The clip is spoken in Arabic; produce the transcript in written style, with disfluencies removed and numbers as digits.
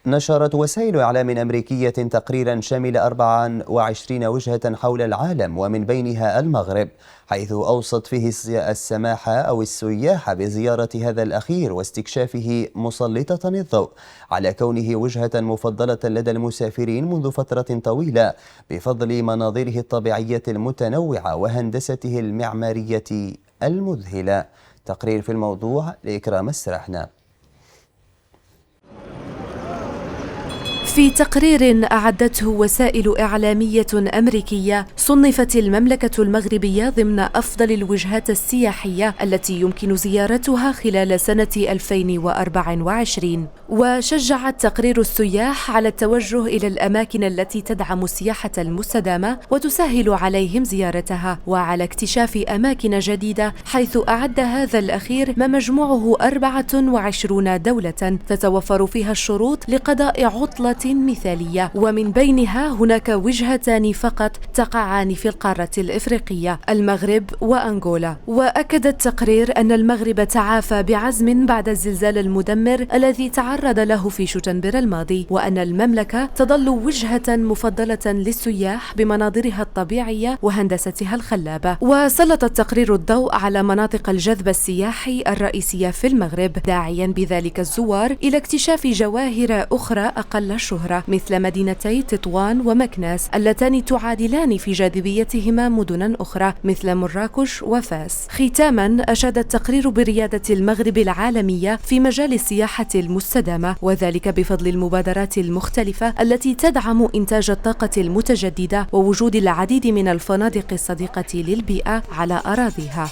نشرت وسائل إعلام أمريكية تقريرا شامل 24 وجهة حول العالم ومن بينها المغرب، حيث أوصت فيه السماح أو السياح بزيارة هذا الأخير واستكشافه مسلطة الضوء على كونه وجهة مفضلة لدى المسافرين منذ فترة طويلة بفضل مناظره الطبيعية المتنوعة وهندسته المعمارية المذهلة. تقرير في الموضوع لإكرام السرحنة. في تقرير أعدته وسائل إعلامية أمريكية، صنفت المملكة المغربية ضمن أفضل الوجهات السياحية التي يمكن زيارتها خلال سنة 2024. وشجع التقرير السياح على التوجه إلى الأماكن التي تدعم السياحة المستدامة وتسهل عليهم زيارتها، وعلى اكتشاف أماكن جديدة، حيث أعد هذا الأخير ما مجموعه 24 دولة تتوفر فيها الشروط لقضاء عطلة مثالية، ومن بينها هناك وجهتان فقط تقعان في القارة الإفريقية، المغرب وأنغولا. وأكد التقرير أن المغرب تعافى بعزم بعد الزلزال المدمر الذي تعرض له في شتنبر الماضي، وأن المملكة تظل وجهة مفضلة للسياح بمناظرها الطبيعية وهندستها الخلابة. وسلط التقرير الضوء على مناطق الجذب السياحي الرئيسية في المغرب، داعيا بذلك الزوار إلى اكتشاف جواهر أخرى أقل شهرة مثل مدينتي تطوان ومكناس اللتان تعادلان في جاذبيتهما مدنا أخرى مثل مراكش وفاس. ختاما، أشاد التقرير بريادة المغرب العالمية في مجال السياحة المستدامة، وذلك بفضل المبادرات المختلفة التي تدعم إنتاج الطاقة المتجددة ووجود العديد من الفنادق الصديقة للبيئة على أراضيها.